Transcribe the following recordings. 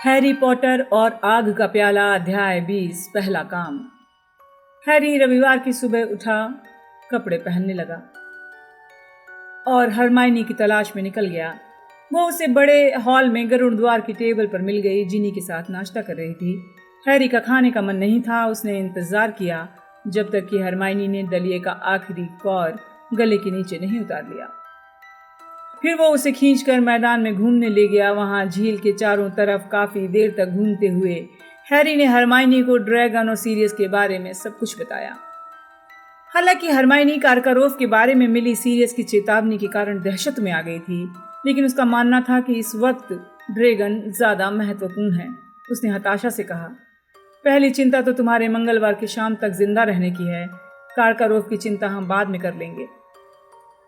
Harry Potter और आग का प्याला अध्याय 20 पहला काम। हैरी रविवार की सुबह उठा, कपड़े पहनने लगा और हरमाइनी की तलाश में निकल गया। वो उसे बड़े हॉल में गरुड़ द्वार की टेबल पर मिल गई। जिनी के साथ नाश्ता कर रही थी। हैरी का खाने का मन नहीं था। उसने इंतजार किया जब तक कि हरमाइनी ने दलिए का आखिरी कौर गले के नीचे नहीं उतार लिया। फिर वो उसे खींचकर मैदान में घूमने ले गया। वहां झील के चारों तरफ काफी देर तक घूमते हुए हैरी ने हरमाइनी को ड्रैगन और सीरियस के बारे में सब कुछ बताया। हालांकि हरमाइनी कारकारोफ के बारे में मिली सीरियस की चेतावनी के कारण दहशत में आ गई थी, लेकिन उसका मानना था कि इस वक्त ड्रैगन ज्यादा महत्वपूर्ण है। उसने हताशा से कहा, पहली चिंता तो तुम्हारे मंगलवार की शाम तक जिंदा रहने की है। कारकारोफ की चिंता हम बाद में कर लेंगे।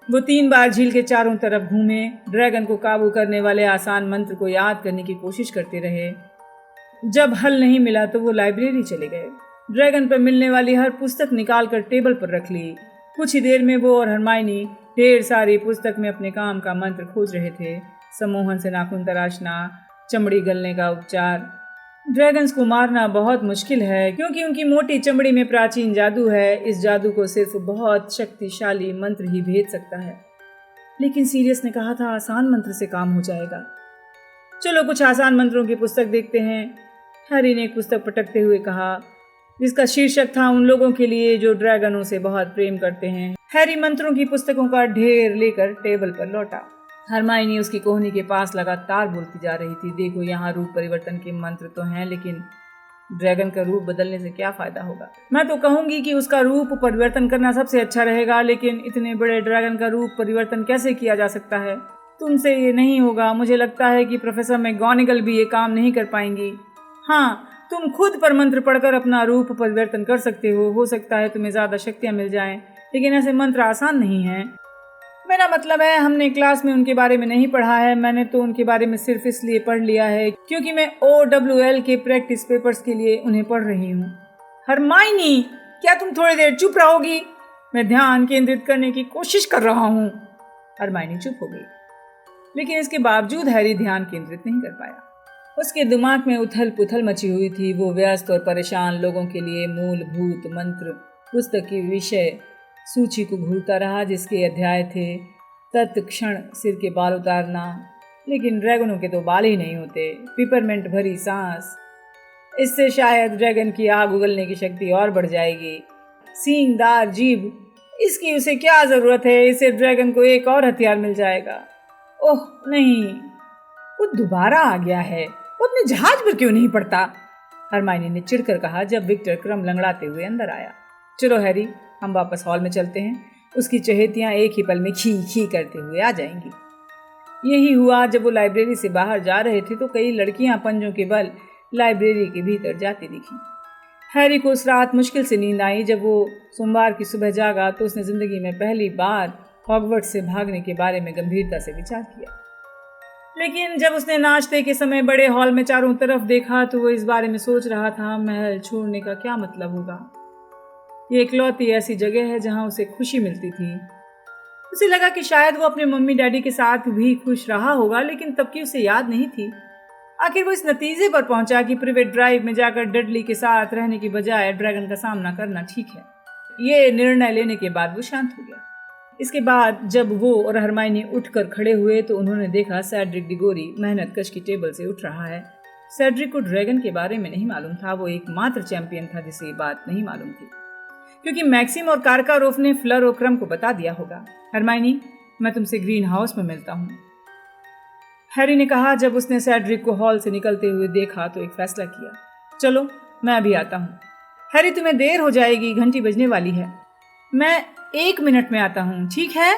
वो 3 बार झील के चारों तरफ घूमे। ड्रैगन को काबू करने वाले आसान मंत्र को याद करने की कोशिश करते रहे। जब हल नहीं मिला तो वो लाइब्रेरी चले गए। ड्रैगन पर मिलने वाली हर पुस्तक निकाल कर टेबल पर रख ली। कुछ ही देर में वो और हरमाइनी ढेर सारी पुस्तक में अपने काम का मंत्र खोज रहे थे। सम्मोहन से नाखून तराशना, चमड़ी गलने का उपचार। ड्रैगन्स को मारना बहुत मुश्किल है क्योंकि उनकी मोटी चमड़ी में प्राचीन जादू है। इस जादू को सिर्फ बहुत शक्तिशाली मंत्र ही भेद सकता है। लेकिन सीरियस ने कहा था आसान मंत्र से काम हो जाएगा। चलो कुछ आसान मंत्रों की पुस्तक देखते हैं। हैरी ने एक पुस्तक पटकते हुए कहा, जिसका शीर्षक था उन लोगों के लिए जो ड्रैगनों से बहुत प्रेम करते हैं। हैरी मंत्रों की पुस्तकों का ढेर लेकर टेबल पर लौटा। हरमाइनी उसकी कोहनी के पास लगातार बोलती जा रही थी, देखो यहाँ रूप परिवर्तन के मंत्र तो हैं, लेकिन ड्रैगन का रूप बदलने से क्या फायदा होगा। मैं तो कहूंगी कि उसका रूप परिवर्तन करना सबसे अच्छा रहेगा, लेकिन इतने बड़े ड्रैगन का रूप परिवर्तन कैसे किया जा सकता है। तुमसे ये नहीं होगा। मुझे लगता है कि प्रोफेसर मैगोनागल भी ये काम नहीं कर पाएंगी। हाँ, तुम खुद पर मंत्र पढ़कर अपना रूप परिवर्तन कर सकते हो सकता है तुम्हें ज्यादा शक्तियां मिल जाएं, लेकिन ऐसे मंत्र आसान नहीं हैं। मेरा मतलब है हमने क्लास में उनके बारे में नहीं पढ़ा है। मैंने तो उनके बारे में सिर्फ इसलिए पढ़ लिया है क्योंकि मैं OWL के प्रैक्टिस पेपर्स के लिए उन्हें पढ़ रही हूँ। हरमाइनी, क्या तुम थोड़ी देर चुप रहोगी? मैं ध्यान केंद्रित करने की कोशिश कर रहा हूँ। हरमाइनी चुप हो गई, लेकिन इसके बावजूद हैरी ध्यान केंद्रित नहीं कर पाया। उसके दिमाग में उथल पुथल मची हुई थी। वो व्यस्त और परेशान लोगों के लिए मूलभूत मंत्र पुस्तक की विषय सूची को घूरता रहा, जिसके अध्याय थे तत्क्षण सिर के बाल उतारना, लेकिन ड्रैगनों के तो बाल ही नहीं होते। पिपरमेंट भरी सांस, इससे शायद ड्रैगन की आग उगलने की शक्ति और बढ़ जाएगी। सींगदार जीभ, इसकी उसे क्या जरूरत है। इससे ड्रैगन को एक और हथियार मिल जाएगा। ओह नहीं, वो दोबारा आ गया है। वो अपने जहाज पर क्यों नहीं पड़ता? हरमाइनी ने चिढ़कर कहा जब विक्टर क्रम लंगड़ाते हुए अंदर आया। चलो हैरी, हम वापस हॉल में चलते हैं। उसकी चहेतियां एक ही पल में खी खी करते हुए आ जाएंगी। यही हुआ। जब वो लाइब्रेरी से बाहर जा रहे थे तो कई लड़कियां पंजों के बल लाइब्रेरी के भीतर जाती दिखी। हैरी को उस रात मुश्किल से नींद आई। जब वो सोमवार की सुबह जागा तो उसने जिंदगी में पहली बार हॉगवर्ट्स से भागने के बारे में गंभीरता से विचार किया। लेकिन जब उसने नाश्ते के समय बड़े हॉल में चारों तरफ देखा तो वो इस बारे में सोच रहा था, महल छोड़ने का क्या मतलब होगा। ये इकलौती ऐसी जगह है जहां उसे खुशी मिलती थी। उसे लगा कि शायद वो अपने मम्मी डैडी के साथ भी खुश रहा होगा, लेकिन तब की उसे याद नहीं थी। आखिर वो इस नतीजे पर पहुंचा कि प्राइवेट ड्राइव में जाकर डडली के साथ रहने की बजाय ड्रैगन का सामना करना ठीक है। ये निर्णय लेने के बाद वो शांत हो गया। इसके बाद जब वो और हरमाइनी उठकर खड़े हुए तो उन्होंने देखा सेड्रिक डिगोरी मेहनत कश की टेबल से उठ रहा है। सेड्रिक को ड्रैगन के बारे में नहीं मालूम था। वो एकमात्र चैंपियन था जिसे ये बात नहीं मालूम थी, क्योंकि मैक्सिम और कारकारोफ ने फ्लर और क्रम को बता दिया होगा। हरमाइनी, मैं तुमसे ग्रीन हाउस में मिलता हूँ, हैरी ने कहा जब उसने सेड्रिक को हॉल से निकलते हुए देखा तो एक फैसला किया। चलो, मैं अभी आता हूँ। हैरी, तुम्हें देर हो जाएगी, घंटी बजने वाली है। मैं 1 मिनट में आता हूँ, ठीक है?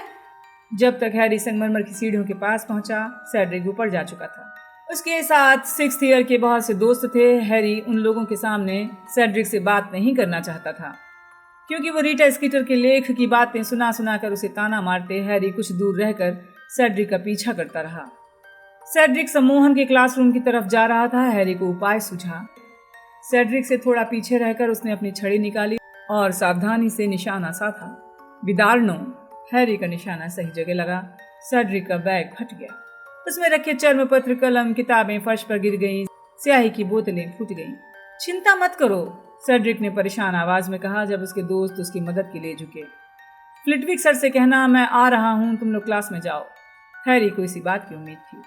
जब तक हैरी संगमरमर की सीढ़ियों के पास पहुंचा, सेड्रिक ऊपर जा चुका था। उसके साथ 6th ईयर के बहुत से दोस्त थे। हैरी उन लोगों के सामने सेड्रिक से बात नहीं करना चाहता था, क्योंकि वो रीटा स्कीटर के लेख की बातें सुना सुना कर उसे ताना मारते। हैरी कुछ दूर रहकर सेड्रिक का पीछा करता रहा। सेड्रिक सम्मोहन के क्लासरूम की तरफ जा रहा था। हैरी को उपाय सूझा। सेड्रिक से थोड़ा पीछे रहकर उसने अपनी छड़ी निकाली और सावधानी से निशाना साधा। विदार्नो, हैरी का निशाना सही जगह लगा। सेड्रिक का बैग फट गया। उसमें रखे चर्म पत्र, कलम, किताबें फर्श पर गिर गईं। स्याही की बोतलें फूट गईं। चिंता मत करो, सेड्रिक ने परेशान आवाज में कहा जब उसके दोस्त उसकी मदद के लिए झुके। फ्लिटविक सर से कहना मैं आ रहा हूं, तुम लोग क्लास में जाओ। हैरी को इसी बात की उम्मीद थी।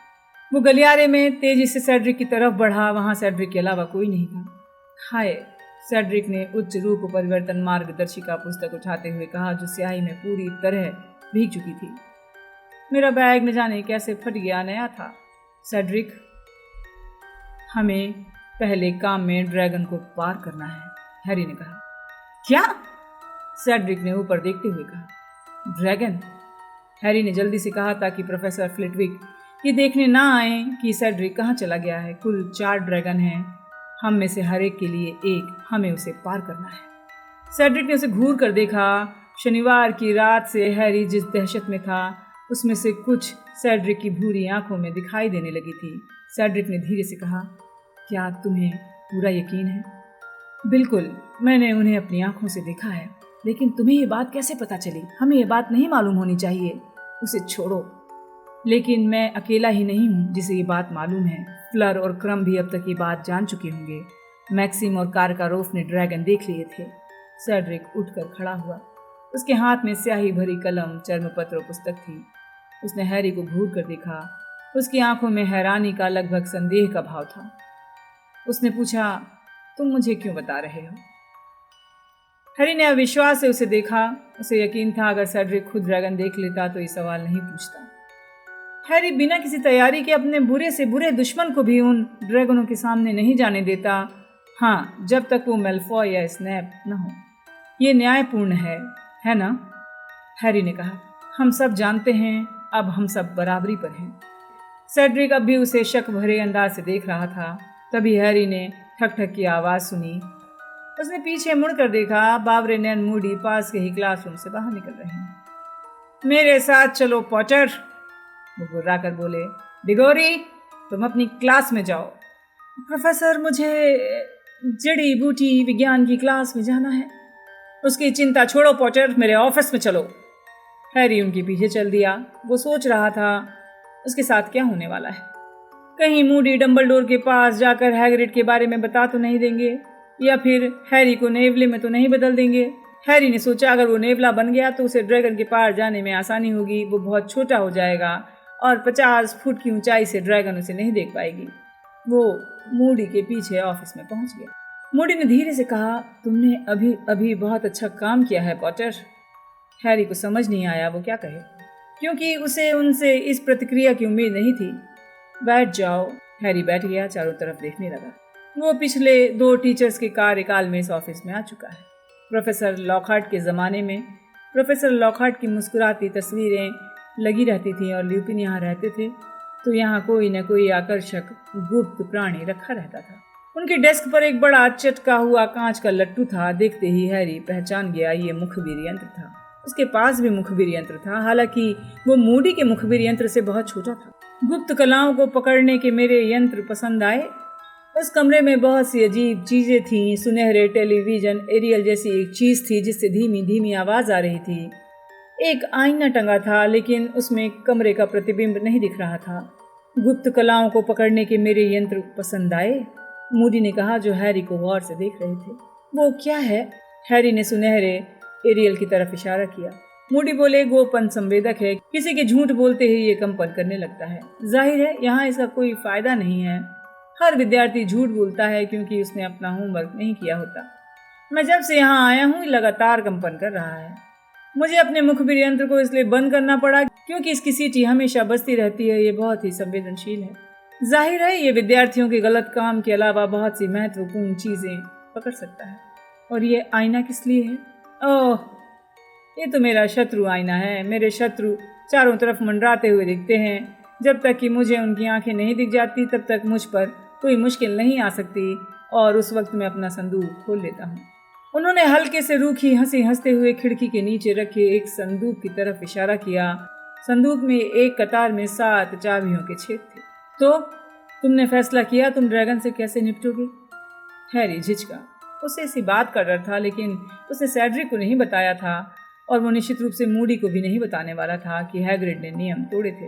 वो गलियारे में तेजी से सेड्रिक की तरफ बढ़ा। वहां सेड्रिक के अलावा कोई नहीं था। हाय, सेड्रिक ने उच्च रूप परिवर्तन मार्गदर्शिका पुस्तक उठाते हुए कहा जो स्याही में पूरी तरह भीग चुकी थी। मेरा बैग न जाने कैसे फट गया, नया था। सेड्रिक, हमें पहले काम में ड्रैगन को पार करना है, हैरी ने कहा। क्या? सेड्रिक ने ऊपर देखते हुए कहा। ड्रैगन, हैरी ने जल्दी से कहा ताकि प्रोफेसर फ्लिटविक ये देखने ना आए कि सेड्रिक कहाँ चला गया है। कुल 4 ड्रैगन हैं, हम में से हर एक के लिए एक, हमें उसे पार करना है। सेड्रिक ने उसे घूर कर देखा। शनिवार की रात से हैरी जिस दहशत में था उसमें से कुछ सेड्रिक की भूरी आंखों में दिखाई देने लगी थी। सेड्रिक ने धीरे से कहा, क्या तुम्हें पूरा यकीन है? बिल्कुल, मैंने उन्हें अपनी आंखों से देखा है। लेकिन तुम्हें ये बात कैसे पता चली? हमें ये बात नहीं मालूम होनी चाहिए। उसे छोड़ो। लेकिन मैं अकेला ही नहीं हूँ जिसे ये बात मालूम है। फ्लर और क्रम भी अब तक ये बात जान चुके होंगे। मैक्सिम और कारकारोफ ने ड्रैगन देख लिए थे। सेड्रिक उठकर खड़ा हुआ। उसके हाथ में स्याही भरी कलम, चर्मपत्र और पुस्तक थी। उसने हैरी को घूर कर देखा। उसकी आंखों में हैरानी का, लगभग संदेह का भाव था। उसने पूछा, तुम मुझे क्यों बता रहे हो? हैरी ने अविश्वास से उसे देखा। उसे यकीन था अगर सेड्रिक खुद ड्रैगन देख लेता तो ये सवाल नहीं पूछता। हैरी बिना किसी तैयारी के अपने बुरे से बुरे दुश्मन को भी उन ड्रैगनों के सामने नहीं जाने देता। हाँ, जब तक वो मेलफॉय या स्नैप न हो। ये न्यायपूर्ण है ना? हैरी ने कहा। हम सब जानते हैं, अब हम सब बराबरी पर हैं। सेड्रिक अब भी उसे शक भरे अंदाज से देख रहा था। तभी हैरी ने ठक ठक की आवाज सुनी। उसने पीछे मुड़कर देखा। बावरे नैन मूडी पास के ही क्लासरूम से बाहर निकल रहे हैं। मेरे साथ चलो पॉटर, वो गुर्राकर बोले। डिगोरी, तुम अपनी क्लास में जाओ। प्रोफेसर, मुझे जड़ी बूटी विज्ञान की क्लास में जाना है। उसकी चिंता छोड़ो पॉटर, मेरे ऑफिस में चलो। हैरी उनके पीछे चल दिया। वो सोच रहा था उसके साथ क्या होने वाला है। कहीं मूडी डंबलडोर के पास जाकर हैग्रिड के बारे में बता तो नहीं देंगे, या फिर हैरी को नेवले में तो नहीं बदल देंगे। हैरी ने सोचा अगर वो नेवला बन गया तो उसे ड्रैगन के पार जाने में आसानी होगी। वो बहुत छोटा हो जाएगा और 50 फुट की ऊंचाई से ड्रैगन उसे नहीं देख पाएगी। वो मूडी के पीछे ऑफिस में पहुंच गया। मूडी ने धीरे से कहा, तुमने अभी अभी बहुत अच्छा काम किया है पॉटर। हैरी को समझ नहीं आया वो क्या कहे, क्योंकि उसे उनसे इस प्रतिक्रिया की उम्मीद नहीं थी। बैठ जाओ। हैरी बैठ गया, चारों तरफ देखने लगा। वो पिछले 2 टीचर्स के कार्यकाल में इस ऑफिस में आ चुका है। प्रोफेसर लॉकहार्ट के ज़माने में प्रोफेसर लॉकहार्ट की मुस्कुराती तस्वीरें लगी रहती थीं और ल्यूपिन यहाँ रहते थे तो यहाँ कोई न कोई आकर्षक गुप्त प्राणी रखा रहता था। उनके डेस्क पर एक बड़ा चटका हुआ कांच का लट्टू था। देखते ही हैरी पहचान गया ये मुखबिर यंत्र था। उसके पास भी मुखबिर यंत्र था, हालांकि वो मूडी के मुखबिर यंत्र से बहुत छोटा था। गुप्त कलाओं को पकड़ने के मेरे यंत्र पसंद आए। उस कमरे में बहुत सी अजीब चीजें थीं। सुनहरे टेलीविजन, एरियल जैसी एक चीज थी जिससे धीमी धीमी आवाज आ रही थी। एक आईना टंगा था लेकिन उसमें कमरे का प्रतिबिंब नहीं दिख रहा था। गुप्त कलाओं को पकड़ने के मेरे यंत्र पसंद आए, मूडी ने कहा जो हैरी को गौर से देख रहे थे। वो क्या है? हैरी ने सुनहरे एरियल की तरफ इशारा किया। मूडी बोले, गोपन संवेदक है, किसी के झूठ बोलते ही ये कंपन करने लगता है। जाहिर है यहाँ इसका कोई फायदा नहीं है। हर विद्यार्थी झूठ बोलता है क्योंकि उसने अपना होमवर्क नहीं किया होता। मैं जब से यहाँ आया हूँ लगातार कंपन कर रहा है। मुझे अपने मुखबिर यंत्र को इसलिए बंद करना पड़ा क्योंकि इसकी सीटी हमेशा बजती रहती है। ये बहुत ही संवेदनशील है। जाहिर है ये विद्यार्थियों के गलत काम के अलावा बहुत सी महत्वपूर्ण चीजें पकड़ सकता है। और ये आईना किस लिए है? ओह, ये तो मेरा शत्रु आईना है। मेरे शत्रु चारों तरफ मंडराते हुए दिखते हैं। जब तक कि मुझे उनकी आंखें नहीं दिख जाती तब तक मुझ पर कोई मुश्किल नहीं आ सकती और उस वक्त मैं अपना संदूक खोल लेता हूँ। उन्होंने हल्के से रूखी हंसी हंसते हुए खिड़की के नीचे रखे एक संदूक की तरफ इशारा किया। संदूक में एक कतार में 7 चाबियों के छेद थे। तो तुमने फैसला किया तुम ड्रैगन से कैसे निपटोगे? हैरी झिझका। उसे इसी बात का डर था, लेकिन उसने सेड्रिक को नहीं बताया था और वो निश्चित रूप से मूडी को भी नहीं बताने वाला था कि हैग्रिड ने नियम तोड़े थे।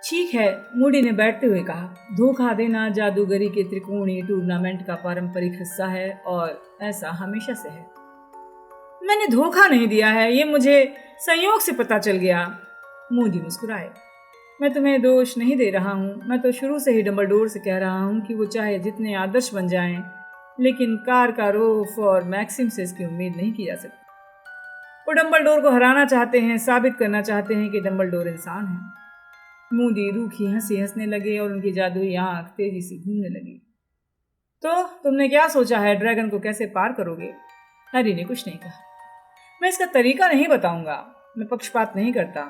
ठीक है, मूडी ने बैठते हुए कहा। धोखा देना जादूगरी के त्रिकोणीय टूर्नामेंट का पारंपरिक हिस्सा है और ऐसा हमेशा से है। मैंने धोखा नहीं दिया है, ये मुझे संयोग से पता चल गया। मूडी मुस्कुराए। मैं तुम्हें दोष नहीं दे रहा हूँ, मैं तो शुरू से ही डंबलडोर से कह रहा हूँ कि वो चाहे जितने आदर्श बन जाएं, लेकिन कारकारोफ और मैक्सिम से इसकी उम्मीद नहीं की जा सकती। वो डंबलडोर को हराना चाहते हैं, साबित करना चाहते हैं कि डंबलडोर इंसान है। मूडी रूखी हंसी हंसने लगे और उनकी जादुई आंख तेजी से घूमने लगी। तो तुमने क्या सोचा है, ड्रैगन को कैसे पार करोगे? हैरी ने कुछ नहीं कहा। मैं इसका तरीका नहीं बताऊंगा, मैं पक्षपात नहीं करता,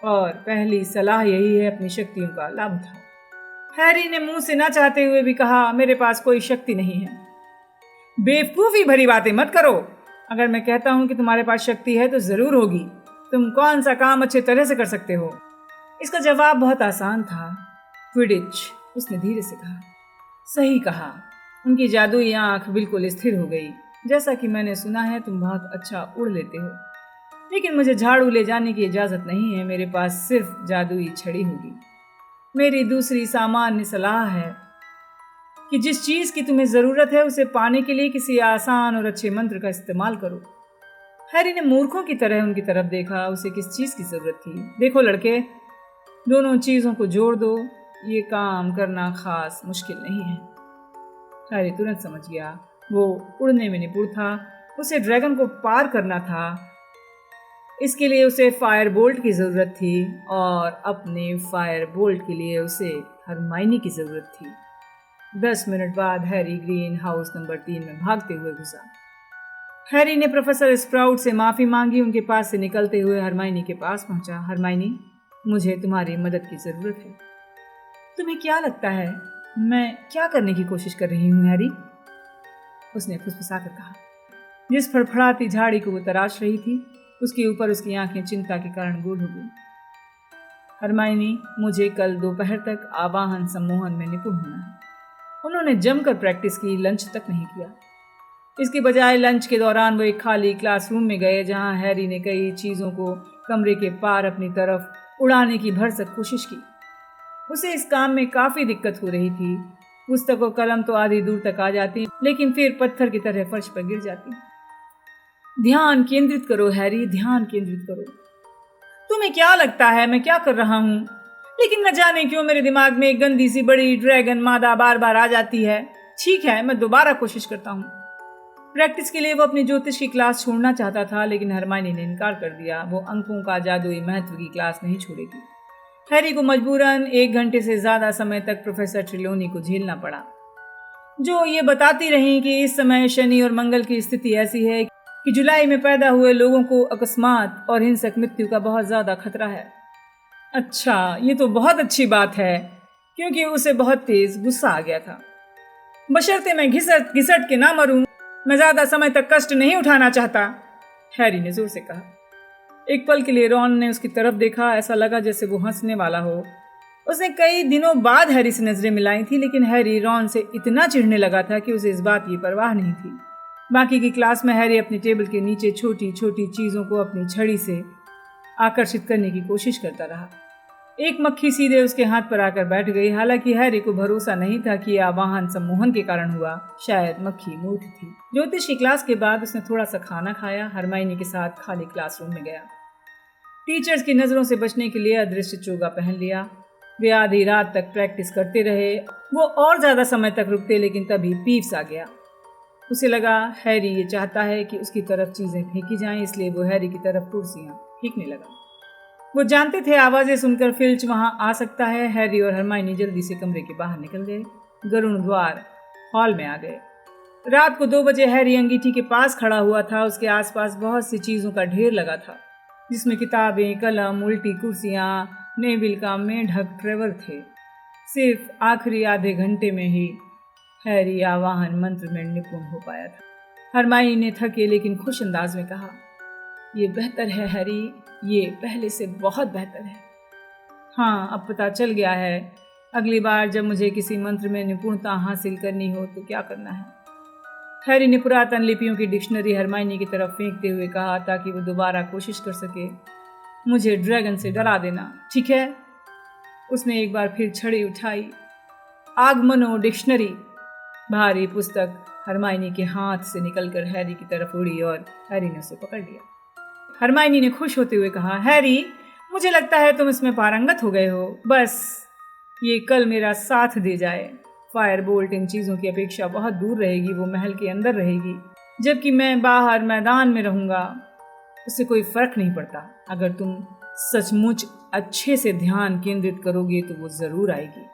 और पहली सलाह यही है, अपनी शक्तियों का लाभ उठाओ। हैरी ने मुंह से ना चाहते हुए भी कहा, मेरे पास कोई शक्ति नहीं है। बेवकूफी भरी बातें मत करो। अगर मैं कहता हूं कि तुम्हारे पास शक्ति है तो जरूर होगी। तुम कौन सा काम अच्छे तरह से कर सकते हो? इसका जवाब बहुत आसान था, क्विडिच, उसने धीरे से कहा। सही कहा। उनकी जादुई आंख बिल्कुल स्थिर हो गई। जैसा कि मैंने सुना है तुम बहुत अच्छा उड़ लेते हो, लेकिन मुझे झाड़ू ले जाने की इजाजत नहीं है। मेरे पास सिर्फ जादुई छड़ी होगी। मेरी दूसरी सामान्य सलाह है कि जिस चीज की तुम्हें जरूरत है उसे पाने के लिए किसी आसान और अच्छे मंत्र का इस्तेमाल करो। हैरी ने मूर्खों की तरह उनकी तरफ देखा। उसे किस चीज की जरूरत थी? देखो लड़के, दोनों चीजों को जोड़ दो। ये काम करना खास मुश्किल नहीं है। हैरी तुरंत समझ गया। वो उड़ने में निपुण था, उसे ड्रैगन को पार करना था। इसके लिए उसे फायर बोल्ट की जरूरत थी और अपने फायर बोल्ट के लिए उसे हरमाइनी की जरूरत थी। 10 मिनट बाद हैरी ग्रीन हाउस नंबर 3 में भागते हुए घुसा। हैरी ने प्रोफेसर स्प्राउट से माफी मांगी। उनके पास से निकलते हुए हरमाइनी के पास पहुंचा। हरमाइनी, मुझे तुम्हारी मदद की जरूरत है। तुम्हें क्या लगता है मैं क्या करने की कोशिश कर रही हूँ हैरी? उसने फुसफुसाकर कहा। जिस फड़फड़ाती झाड़ी को वो तराश रही थी उसके ऊपर उसकी आंखें चिंता के कारण गोल हो गई। हरमाइनी, मुझे कल दोपहर तक आवाहन सम्मोहन में निपुण होना है। उन्होंने जमकर प्रैक्टिस की, लंच तक नहीं किया। इसके बजाय लंच के दौरान वो एक खाली क्लासरूम में गए जहां हैरी ने कई चीज़ों को कमरे के पार अपनी तरफ उड़ाने की भरसक कोशिश की। उसे इस काम में काफ़ी दिक्कत हो रही थी। पुस्तक और कलम तो आधी दूर तक आ जाती, लेकिन फिर पत्थर की तरह फर्श पर गिर जाती। ध्यान केंद्रित करो हैरी, ध्यान केंद्रित करो। तुम्हें क्या लगता है मैं क्या कर रहा हूँ? लेकिन न जाने क्यों मेरे दिमाग में एक गंदी सी बड़ी ड्रैगन मादा बार बार आ जाती है। ठीक है, मैं दोबारा कोशिश करता हूँ। प्रैक्टिस के लिए वो अपनी ज्योतिष की क्लास छोड़ना चाहता था, लेकिन हरमाइनी ने इनकार कर दिया। वो अंकों का जादुई महत्व की क्लास नहीं छोड़ेगी। हैरी को मजबूरन 1 घंटे से ज्यादा समय तक प्रोफेसर ट्रिलोनी को झेलना पड़ा, जो ये बताती रही कि इस समय शनि और मंगल की स्थिति ऐसी है कि जुलाई में पैदा हुए लोगों को अकस्मात और हिंसक मृत्यु का बहुत ज्यादा खतरा है। अच्छा, ये तो बहुत अच्छी बात है, क्योंकि उसे बहुत तेज गुस्सा आ गया था। बशर्ते मैं घिसट के ना मरूं, मैं ज्यादा समय तक कष्ट नहीं उठाना चाहता, हैरी ने जोर से कहा। एक पल के लिए रॉन ने उसकी तरफ देखा। ऐसा लगा जैसे वो हंसने वाला हो। उसने कई दिनों बाद हैरी से नजरें मिलाई थी, लेकिन हैरी रॉन से इतना चिढ़ने लगा था कि उसे इस बात की परवाह नहीं थी। बाकी की क्लास में हैरी अपनी टेबल के नीचे छोटी छोटी चीजों को अपनी छड़ी से आकर्षित करने की कोशिश करता रहा। एक मक्खी सीधे उसके हाथ पर आकर बैठ गई। हालांकि हैरी को भरोसा नहीं था कि यह आवाहन सम्मोहन के कारण हुआ। शायद मक्खी मूर्ख थी। ज्योतिष की क्लास के बाद उसने थोड़ा सा खाना खाया। हरमाइनी के साथ खाली क्लासरूम में गया। टीचर्स की नजरों से बचने के लिए अदृश्य चोगा पहन लिया। वे आधी रात तक प्रैक्टिस करते रहे। वो और ज्यादा समय तक रुकते, लेकिन तभी पीव्स आ गया। उसे लगा हैरी ये चाहता है कि उसकी तरफ चीजें फेंकी जाएं, इसलिए वो हैरी की तरफ कुर्सियां फेंकने लगा। वो जानते थे आवाजें सुनकर फिल्च वहां आ सकता है। हैरी और हरमाइनी जल्दी से कमरे के बाहर निकल गए। गरुण द्वार हॉल में आ गए। रात को 2 बजे हैरी अंगीठी के पास खड़ा हुआ था। उसके आसपास बहुत सी चीजों का ढेर लगा था, जिसमें किताबें, कलम, उल्टी कुर्सियां, नेविल का मेंढक ट्रेवर थे। सिर्फ आखिरी आधे घंटे में ही हैरी आवाहन मंत्र में निपुण हो पाया था। हरमाइनी ने थके लेकिन खुश अंदाज में कहा, ये बेहतर है हैरी, ये पहले से बहुत बेहतर है। हाँ, अब पता चल गया है। अगली बार जब मुझे किसी मंत्र में निपुणता हासिल करनी हो तो क्या करना है। हैरी ने पुरातन लिपियों की डिक्शनरी हरमाइनी की तरफ फेंकते हुए कहा, ताकि वो दोबारा कोशिश कर सके। मुझे ड्रैगन से डरा देना, ठीक है? उसने एक बार फिर छड़ी उठाई। आगमनो डिक्शनरी, भारी पुस्तक हरमाइनी के हाथ से निकलकर हैरी की तरफ उड़ी और हैरी ने उसे पकड़ लिया। हरमाइनी ने खुश होते हुए कहा, हैरी, मुझे लगता है तुम इसमें पारंगत हो गए हो। बस ये कल मेरा साथ दे जाए। फायर बोल्ट इन चीज़ों की अपेक्षा बहुत दूर रहेगी, वो महल के अंदर रहेगी, जबकि मैं बाहर मैदान में रहूँगा। उससे कोई फर्क नहीं पड़ता। अगर तुम सचमुच अच्छे से ध्यान केंद्रित करोगे तो वो ज़रूर आएगी।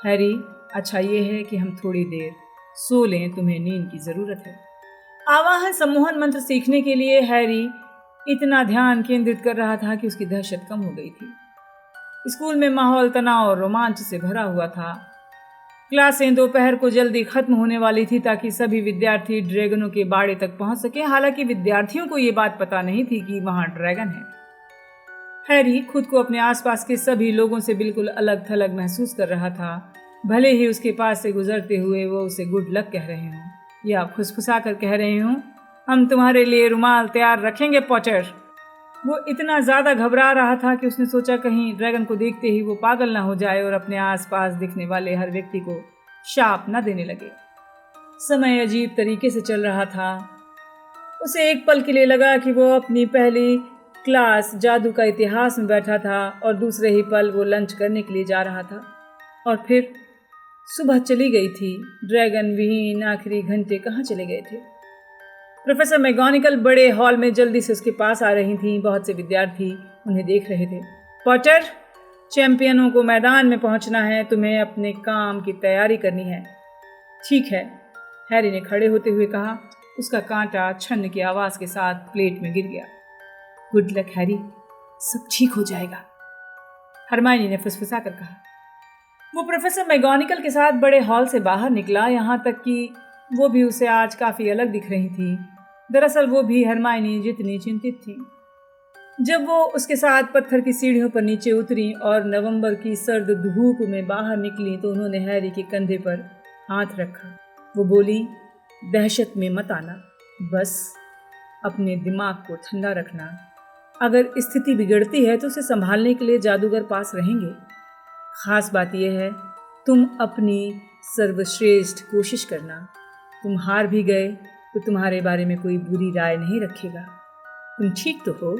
हैरी, अच्छा ये है कि हम थोड़ी देर सो लें, तुम्हें नींद की ज़रूरत है। आवाहन सम्मोहन मंत्र सीखने के लिए हैरी इतना ध्यान केंद्रित कर रहा था कि उसकी दहशत कम हो गई थी। स्कूल में माहौल तनाव और रोमांच से भरा हुआ था। क्लासें दोपहर को जल्दी खत्म होने वाली थी ताकि सभी विद्यार्थी ड्रैगनों के बाड़े तक पहुंच सके। हालांकि विद्यार्थियों को ये बात पता नहीं थी कि वहां ड्रैगन है। हैरी खुद को अपने आसपास के सभी लोगों से बिल्कुल अलग थलग महसूस कर रहा था। भले ही उसके पास से गुजरते हुए वो उसे गुड लक कह रहे हों या फुसफुसा कर कह रहे हों, हम तुम्हारे लिए रुमाल तैयार रखेंगे पॉटर। वो इतना ज़्यादा घबरा रहा था कि उसने सोचा कहीं ड्रैगन को देखते ही वो पागल ना हो जाए और अपने आसपास दिखने वाले हर व्यक्ति को शाप न देने लगे। समय अजीब तरीके से चल रहा था। उसे एक पल के लिए लगा कि वो अपनी पहली क्लास जादू का इतिहास में बैठा था और दूसरे ही पल वो लंच करने के लिए जा रहा था। और फिर सुबह चली गई थी। ड्रैगन विहीन आखिरी घंटे कहाँ चले गए थे? प्रोफेसर मैगोनिकल बड़े हॉल में जल्दी से उसके पास आ रही थीं। बहुत से विद्यार्थी उन्हें देख रहे थे। पॉटर, चैंपियनों को मैदान में पहुंचना है, तुम्हें अपने काम की तैयारी करनी है। ठीक है, हैरी ने खड़े होते हुए कहा। उसका कांटा छन्न की आवाज़ के साथ प्लेट में गिर गया। गुड लक हैरी, सब ठीक हो जाएगा, हरमाइनी ने फुसफुसा कर कहा। वो प्रोफेसर मैगोनिकल के साथ बड़े हॉल से बाहर निकला, यहाँ तक कि वो भी उसे आज काफ़ी अलग दिख रही थी। दरअसल वो भी हरमाइनी जितनी चिंतित थी। जब वो उसके साथ पत्थर की सीढ़ियों पर नीचे उतरी और नवंबर की सर्द धूप में बाहर निकली तो उन्होंने हैरी के कंधे पर हाथ रखा। वो बोली, दहशत में मत आना, बस अपने दिमाग को ठंडा रखना। अगर स्थिति बिगड़ती है तो उसे संभालने के लिए जादूगर पास रहेंगे। खास बात यह है, तुम अपनी सर्वश्रेष्ठ कोशिश करना। तुम हार भी गए तो तुम्हारे बारे में कोई बुरी राय नहीं रखेगा। तुम ठीक तो हो?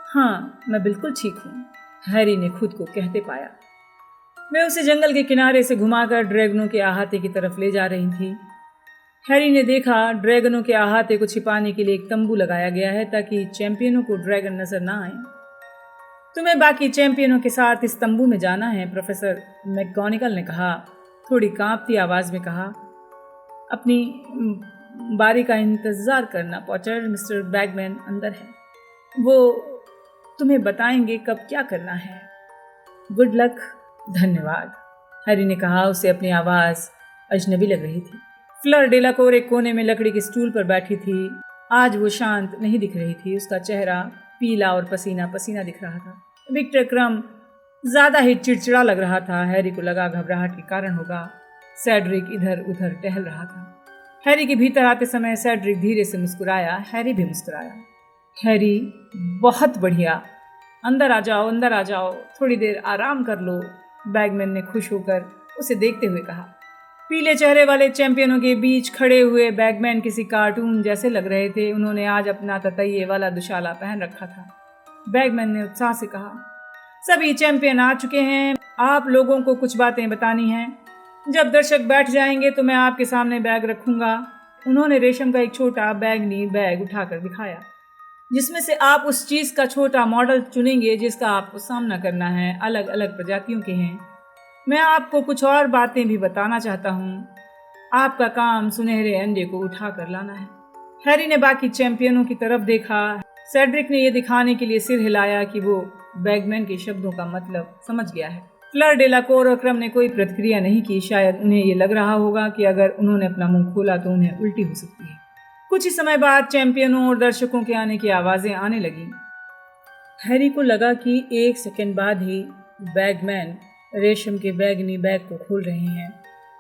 हाँ, मैं बिल्कुल ठीक हूँ, हैरी ने खुद को कहते पाया। वे उसे जंगल के किनारे से घुमाकर ड्रैगनों के अहाते की तरफ ले जा रही थी। हैरी ने देखा ड्रैगनों के अहाते को छिपाने के लिए एक तंबू लगाया गया है ताकि चैंपियनों को ड्रैगन नजर ना आए। तुम्हें बाकी चैंपियनों के साथ इस तंबू में जाना है, प्रोफेसर मैगोनिकल ने कहा। थोड़ी कांपती आवाज में कहा, अपनी बारी का इंतजार करना पॉटर, मिस्टर बैगमैन अंदर है, वो तुम्हें बताएंगे कब क्या करना है। गुड लक, धन्यवाद, हैरी ने कहा। उसे अपनी आवाज अजनबी लग रही थी। फ्लर डेलाकोर एक कोने में लकड़ी के स्टूल पर बैठी थी। आज वो शांत नहीं दिख रही थी। उसका चेहरा पीला और पसीना पसीना दिख रहा था। विक्टर क्रम ज्यादा ही चिड़चिड़ा लग रहा था। हैरी को लगा घबराहट के कारण होगा। सेड्रिक इधर उधर टहल रहा था। हैरी के भीतर आते समय सेड्रिक धीरे से मुस्कुराया। हैरी भी मुस्कुराया। हैरी, बहुत बढ़िया, अंदर आ जाओ, अंदर आ जाओ, थोड़ी देर आराम कर लो, बैगमैन ने खुश होकर उसे देखते हुए कहा। पीले चेहरे वाले चैंपियनों के बीच खड़े हुए बैगमैन किसी कार्टून जैसे लग रहे थे। उन्होंने आज अपना ततैये वाला दुशाला पहन रखा था। बैगमैन ने उत्साह से कहा, सभी चैंपियन आ चुके हैं, आप लोगों को कुछ बातें बतानी हैं। जब दर्शक बैठ जाएंगे तो मैं आपके सामने बैग रखूंगा। उन्होंने रेशम का एक छोटा बैगनी बैग उठाकर दिखाया, जिसमें से आप उस चीज का छोटा मॉडल चुनेंगे जिसका आपको सामना करना है। अलग अलग प्रजातियों के हैं। मैं आपको कुछ और बातें भी बताना चाहता हूँ। आपका काम सुनहरे अंडे को उठा कर लाना है। हैरी ने बाकी चैंपियनों की तरफ देखा। सेड्रिक ने यह दिखाने के लिए सिर हिलाया कि वो बैगमैन के शब्दों का मतलब समझ गया है। फ्लर डेलाकोर और क्रम ने कोई प्रतिक्रिया नहीं की। शायद उन्हें ये लग रहा होगा कि अगर उन्होंने अपना मुंह खोला तो उन्हें उल्टी हो सकती है। कुछ ही समय बाद चैंपियनों और दर्शकों के आने की आवाजें आने लगी। हैरी को लगा कि एक सेकंड बाद ही बैगमैन रेशम के बैगनी बैग को खोल रहे हैं।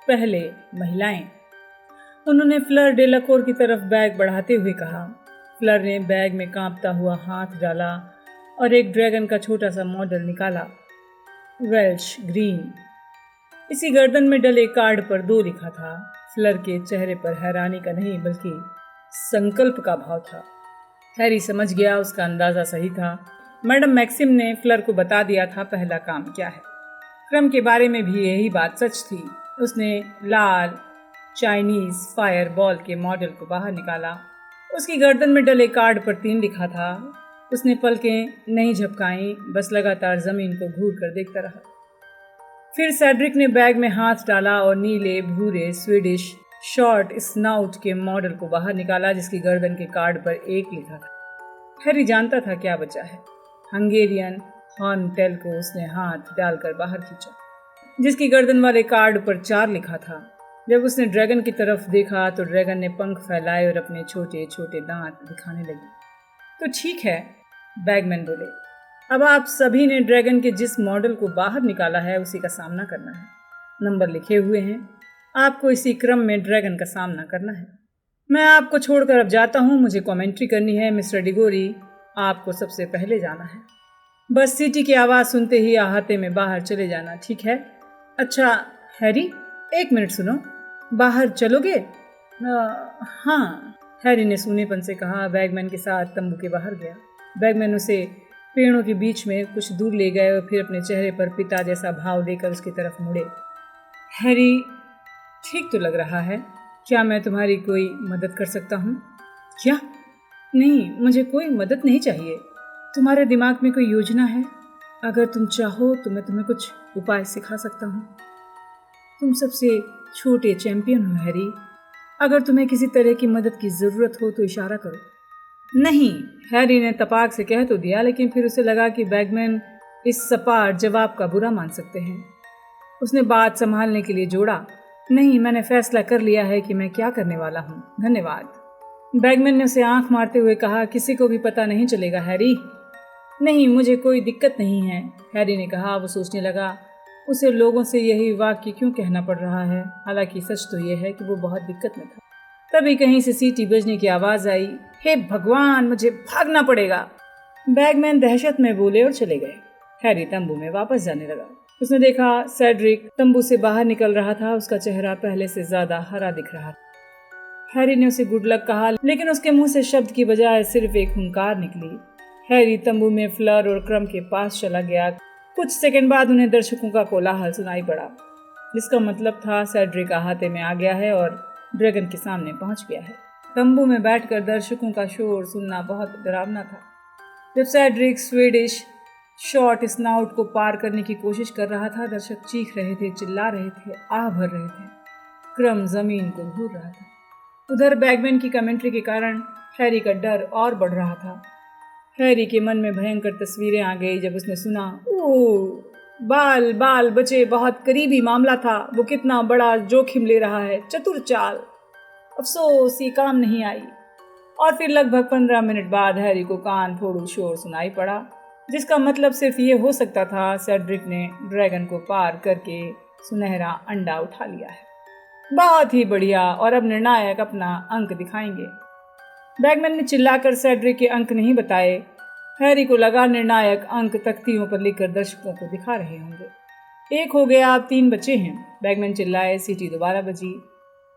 पहले महिलाएं। उन्होंने फ्लर डेलाकोर की तरफ बैग बढ़ाते हुए कहा। फ्लर ने बैग में कांपता हुआ हाथ डाला और एक ड्रैगन का छोटा सा मॉडल निकाला। Welsh green. इसी गर्दन में डले कार्ड पर 2 लिखा था। फ्लर के चेहरे पर हैरानी का नहीं बल्कि संकल्प का भाव था। हैरी समझ गया, उसका अंदाजा सही था। मैडम मैक्सिम ने फ्लर को बता दिया था पहला काम क्या है। क्रम के बारे में भी यही बात सच थी। उसने लाल चाइनीज फायर बॉल के मॉडल को बाहर निकाला। उसकी गर्दन में डले कार्ड पर 3 लिखा था। उसने पलकें नहीं झपकाई, बस लगातार जमीन को घूर कर देखता रहा। फिर सेड्रिक ने बैग में हाथ डाला और नीले भूरे स्वीडिश शॉर्ट स्नाउट के मॉडल को बाहर निकाला, जिसकी गर्दन के कार्ड पर 1 लिखा था। हैरी जानता था क्या बचा है। हंगेरियन हॉर्नटेल को उसने हाथ डालकर बाहर खींचा, जिसकी गर्दन वाले कार्ड पर 4 लिखा था। जब उसने ड्रैगन की तरफ देखा तो ड्रैगन ने पंख फैलाए और अपने छोटे छोटे दांत दिखाने लगे। तो ठीक है, बैगमैन बोले, अब आप सभी ने ड्रैगन के जिस मॉडल को बाहर निकाला है उसी का सामना करना है। नंबर लिखे हुए हैं, आपको इसी क्रम में ड्रैगन का सामना करना है। मैं आपको छोड़कर अब जाता हूँ, मुझे कमेंट्री करनी है। मिस्टर डिगोरी, आपको सबसे पहले जाना है। बस सीटी की आवाज़ सुनते ही अहाते में बाहर चले जाना, ठीक है? अच्छा हैरी, 1 मिनट सुनो, बाहर चलोगे? हाँ, हैरी ने सूनेपन से कहा। बैगमैन के साथ तंबू के बाहर गया। बैगमैन उसे पेड़ों के बीच में कुछ दूर ले गए और फिर अपने चेहरे पर पिता जैसा भाव लेकर उसकी तरफ मुड़े। हैरी, ठीक तो लग रहा है, क्या मैं तुम्हारी कोई मदद कर सकता हूँ? क्या? नहीं, मुझे कोई मदद नहीं चाहिए। तुम्हारे दिमाग में कोई योजना है? अगर तुम चाहो तो मैं तुम्हें कुछ उपाय सिखा सकता हूँ। तुम सबसे छोटे चैंपियन हो हैरी, अगर तुम्हें किसी तरह की मदद की ज़रूरत हो तो इशारा करो। नहीं, हैरी ने तपाक से कह तो दिया, लेकिन फिर उसे लगा कि बैगमैन इस सपाट जवाब का बुरा मान सकते हैं। उसने बात संभालने के लिए जोड़ा, नहीं, मैंने फैसला कर लिया है कि मैं क्या करने वाला हूँ, धन्यवाद। बैगमैन ने उसे आंख मारते हुए कहा, किसी को भी पता नहीं चलेगा हैरी। नहीं, मुझे कोई दिक्कत नहीं है, हैरी ने कहा। वो सोचने लगा, उसे लोगों से यही वाक्य क्यों कहना पड़ रहा है। हालांकि सच तो यह है कि वो बहुत दिक्कत में था। तभी कहीं से सीटी बजने की आवाज़ आई। हे भगवान, मुझे भागना पड़ेगा, बैगमैन दहशत में बोले और चले गए। हैरी तंबू में वापस जाने लगा। उसने देखा सेड्रिक तंबू से बाहर निकल रहा था। उसका चेहरा पहले से ज़्यादा हरा दिख रहा था। हैरी ने उसे गुड लक कहा, लेकिन उसके मुंह से शब्द की बजाय सिर्फ एक हुंकार निकली। हैरी तंबू में फ्लर और क्रम के पास चला गया। कुछ सेकंड बाद उन्हें दर्शकों का कोलाहल सुनाई पड़ा, जिसका मतलब था सेड्रिक अहाते में आ गया है और ड्रैगन के सामने पहुंच गया है। तंबू में बैठकर दर्शकों का शोर सुनना बहुत डरावना था। जब सेड्रिक स्वीडिश शॉर्ट स्नाउट को पार करने की कोशिश कर रहा था, दर्शक चीख रहे थे, चिल्ला रहे थे, आह भर रहे थे। क्रम जमीन को घूर रहा था। उधर बैगमैन की कमेंट्री के कारण हैरी का डर और बढ़ रहा था। हैरी के मन में भयंकर तस्वीरें आ गई जब उसने सुना, ओह बाल बाल बचे, बहुत करीबी मामला था, वो कितना बड़ा जोखिम ले रहा है, चतुर चाल, अफसोस ये काम नहीं आई। और फिर लगभग 15 मिनट बाद हैरी को कान फोड़ू शोर सुनाई पड़ा, जिसका मतलब सिर्फ ये हो सकता था, सेड्रिक ने ड्रैगन को पार करके सुनहरा अंडा उठा लिया है। बहुत ही बढ़िया, और अब निर्णायक अपना अंक दिखाएंगे। बैगमैन ने चिल्लाकर सेड्रिक के अंक नहीं बताए। हैरी को लगा निर्णायक अंक तख्तियों पर लिखकर दर्शकों को दिखा रहे होंगे। 1 हो गया, अब 3 बचे हैं, बैगमैन चिल्लाए। सीटी दोबारा बजी।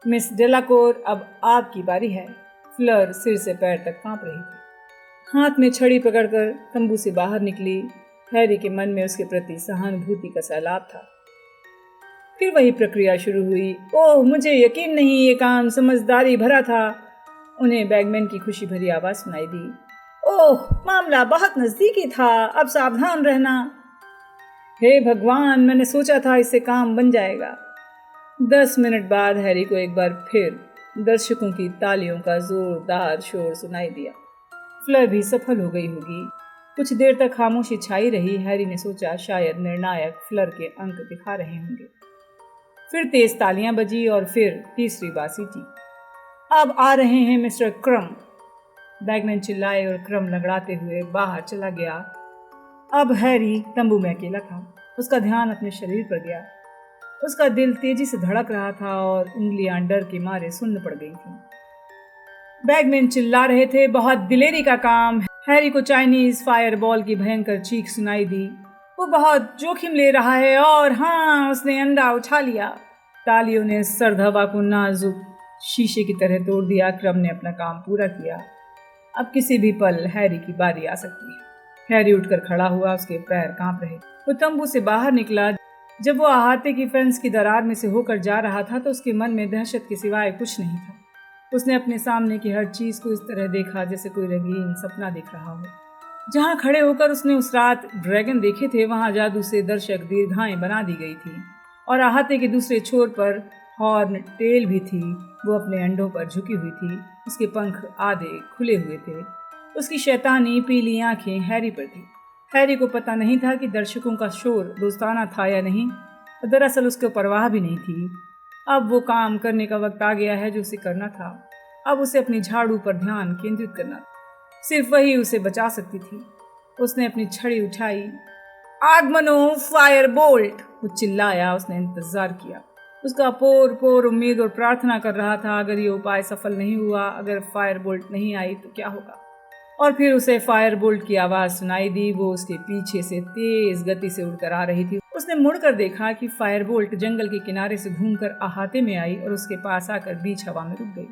मिस डेलाकोर, अब आपकी बारी है। फ्लर सिर से पैर तक कांप रही थी। हाथ में छड़ी पकड़कर तंबू से बाहर निकली। हैरी के मन में उसके प्रति सहानुभूति का सैलाब था। फिर वही प्रक्रिया शुरू हुई। ओह, मुझे यकीन नहीं, ये काम समझदारी भरा था, उन्हें बैगमैन की खुशी भरी आवाज़ सुनाई दी। ओह, मामला बहुत नज़दीकी था, अब सावधान रहना। हे भगवान, मैंने सोचा था इससे काम बन जाएगा। 10 मिनट बाद हैरी को एक बार फिर दर्शकों की तालियों का जोरदार शोर सुनाई दिया। फ्लर भी सफल हो गई होगी। कुछ देर तक खामोशी छाई रही। हैरी ने सोचा शायद निर्णायक फ्लर के अंक दिखा रहे होंगे। फिर तेज तालियां बजी और फिर तीसरी बार सीटी। अब आ रहे हैं मिस्टर क्रम, बैगमैन चिल्लाए और क्रम लगड़ाते हुए बाहर चला गया। अब हैरी तंबू में अकेला था। उसका ध्यान अपने शरीर पर गया। उसका दिल तेजी से धड़क रहा था और उंगलियां डर के मारे सुन्न पड़ गई थीं। बैगमैन चिल्ला रहे थे, बहुत दिलेरी का काम। हैरी को चाइनीज फायर बॉल की भयंकर चीख सुनाई दी। वो बहुत जोखिम ले रहा है। और हाँ, उसने अंडा उठा लिया। तालियों ने सर्द हवा को नाजुक शीशे की तरह तोड़ दिया। क्रम ने अपना काम पूरा किया। अब किसी भी पल हैरी की बारी आ सकती है। हैरी उठकर खड़ा हुआ, उसके पैर कांप रहे। वो तंबू से बाहर निकला। जब वो अहाते की फेंस की दरार में से होकर जा रहा था तो उसके मन में दहशत के सिवाय कुछ नहीं था। उसने अपने सामने की हर चीज को इस तरह देखा जैसे कोई रंगीन सपना दिख रहा हो। जहां खड़े होकर उसने उस रात ड्रैगन देखे थे, वहां जादू से दर्शक दीर्घाएं बना दी गई थी और अहाते के दूसरे छोर पर हॉर्न टेल भी थी। वो अपने अंडों पर झुकी हुई थी। उसके पंख आधे खुले हुए थे। उसकी शैतानी पीली आंखें हैरी पर थी। हैरी को पता नहीं था कि दर्शकों का शोर दोस्ताना था या नहीं, और दरअसल उसको परवाह भी नहीं थी। अब वो काम करने का वक्त आ गया है जो उसे करना था। अब उसे अपनी झाड़ू पर ध्यान केंद्रित करना था। सिर्फ वही उसे बचा सकती थी। उसने अपनी छड़ी उठाई। आगमनो फायर बोल्ट, वो चिल्लाया। उसने इंतजार किया। उसका पोर पोर उम्मीद और प्रार्थना कर रहा था, अगर ये उपाय सफल नहीं हुआ, अगर फायर बोल्ट नहीं आई तो क्या होगा। और फिर उसे फायर बोल्ट की आवाज सुनाई दी। वो उसके पीछे से तेज गति से उड़कर आ रही थी। उसने मुड़कर देखा कि फायर बोल्ट जंगल के किनारे से घूमकर अहाते में आई और उसके पास आकर बीच हवा में रुक गई।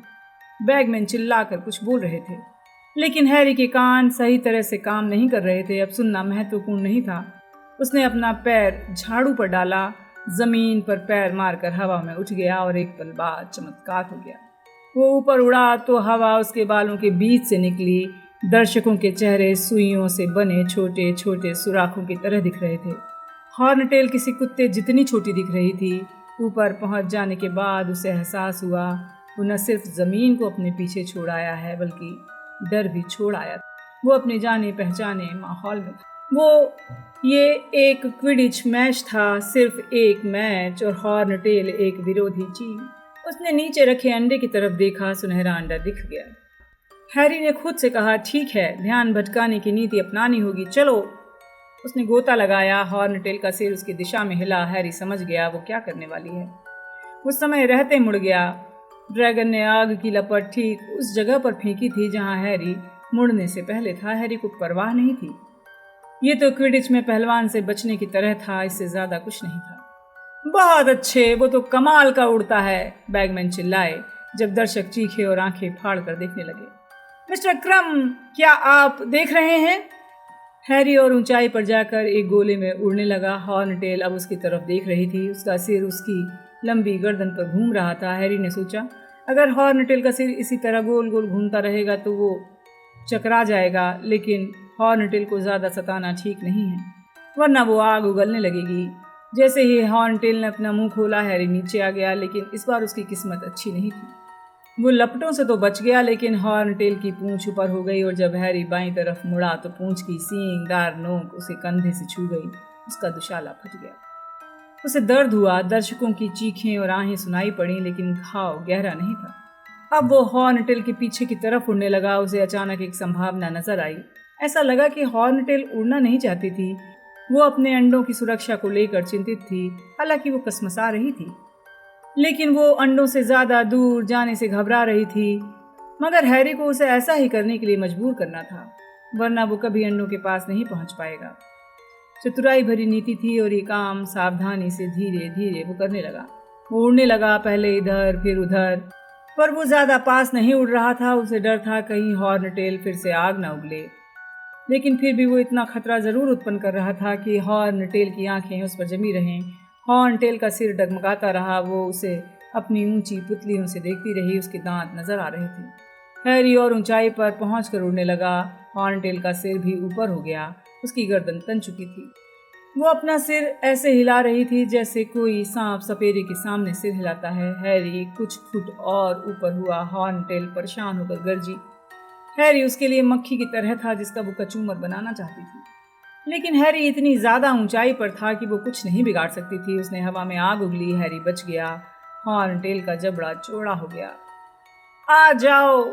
बैगमैन चिल्लाकर कुछ बोल रहे थे, लेकिन हैरी के कान सही तरह से काम नहीं कर रहे थे। अब सुनना महत्वपूर्ण नहीं था। उसने अपना पैर झाड़ू पर डाला, जमीन पर पैर मारकर हवा में उठ गया और एक पल बाद चमत्कार हो गया। वो ऊपर उड़ा तो हवा उसके बालों के बीच से निकली। दर्शकों के चेहरे सुइयों से बने छोटे छोटे सुराखों की तरह दिख रहे थे। हॉर्नटेल किसी कुत्ते जितनी छोटी दिख रही थी। ऊपर पहुंच जाने के बाद उसे एहसास हुआ वो न सिर्फ जमीन को अपने पीछे छोड़ आया है, बल्कि डर भी छोड़ आया। वो अपने जाने पहचाने माहौल में था। ये एक क्विडिच मैच था, सिर्फ एक मैच, और हॉर्नटेल एक विरोधी चीज। उसने नीचे रखे अंडे की तरफ देखा। सुनहरा अंडा दिख गया। हैरी ने खुद से कहा, ठीक है, ध्यान भटकाने की नीति अपनानी होगी, चलो। उसने गोता लगाया। हॉर्नटेल का सिर उसकी दिशा में हिला। हैरी समझ गया वो क्या करने वाली है। उस समय रहते मुड़ गया। ड्रैगन ने आग की लपट ठीक उस जगह पर फेंकी थी जहां हैरी मुड़ने से पहले था। हैरी को परवाह नहीं थी। ये तो क्विडिच में पहलवान से बचने की तरह था, इससे ज्यादा कुछ नहीं था। बहुत अच्छे, वो तो कमाल का उड़ता है, बैगमैन चिल्लाए जब दर्शक चीखे और आंखें फाड़ कर देखने लगे। मिस्टर क्रम, क्या आप देख रहे हैं? हैरी और ऊंचाई पर जाकर एक गोले में उड़ने लगा। हॉर्नटेल अब उसकी तरफ देख रही थी। उसका सिर उसकी लंबी गर्दन पर घूम रहा था। हैरी ने सोचा, अगर हॉर्नटेल का सिर इसी तरह गोल गोल घूमता रहेगा तो वो चकरा जाएगा, लेकिन हॉर्नटेल को ज़्यादा सताना ठीक नहीं है, वरना वो आग उगलने लगेगी। जैसे ही हॉर्नटेल ने अपना मुंह खोला, हैरी नीचे आ गया, लेकिन इस बार उसकी किस्मत अच्छी नहीं थी। वो लपटों से तो बच गया, लेकिन हॉर्नटेल की पूंछ ऊपर हो गई और जब हैरी बाईं तरफ मुड़ा तो पूंछ की सींगदार नोक उसे कंधे से छू गई। उसका दुशाला फट गया। उसे दर्द हुआ। दर्शकों की चीखें और आहें सुनाई पड़ी, लेकिन घाव गहरा नहीं था। अब वो हॉर्नटेल के पीछे की तरफ उड़ने लगा। उसे अचानक एक संभावना नजर आई। ऐसा लगा कि हॉर्नटेल उड़ना नहीं चाहती थी। वो अपने अंडों की सुरक्षा को लेकर चिंतित थी। हालांकि वो कसमसा रही थी, लेकिन वो अंडों से ज्यादा दूर जाने से घबरा रही थी। मगर हैरी को उसे ऐसा ही करने के लिए मजबूर करना था, वरना वो कभी अंडों के पास नहीं पहुंच पाएगा। चतुराई भरी नीति थी और ये काम सावधानी से धीरे धीरे वो करने लगा। वो उड़ने लगा, पहले इधर फिर उधर, पर वो ज्यादा पास नहीं उड़ रहा था। उसे डर था कहीं हॉर्नटेल फिर से आग न उगले, लेकिन फिर भी वो इतना खतरा जरूर उत्पन्न कर रहा था कि हॉर्नटेल की आंखें उस पर जमी रहें। हॉर्नटेल का सिर डगमगाता रहा। वो उसे अपनी ऊंची पुतलियों से देखती रही। उसके दांत नजर आ रहे थे। हैरी और ऊंचाई पर पहुंचकर उड़ने लगा। हॉर्नटेल का सिर भी ऊपर हो गया। उसकी गर्दन तन चुकी थी। वो अपना सिर ऐसे हिला रही थी जैसे कोई सांप सपेरे के सामने सिर हिलाता है। हैरी कुछ फुट और ऊपर हुआ। हॉर्नटेल परेशान होकर गरजी। हैरी उसके लिए मक्खी की तरह था जिसका वो कचूमर बनाना चाहती थी, लेकिन हैरी इतनी ज्यादा ऊंचाई पर था कि वो कुछ नहीं बिगाड़ सकती थी। उसने हवा में आग उगली। हैरी बच गया। हॉर्नटेल का जबड़ा चौड़ा हो गया। आ जाओ,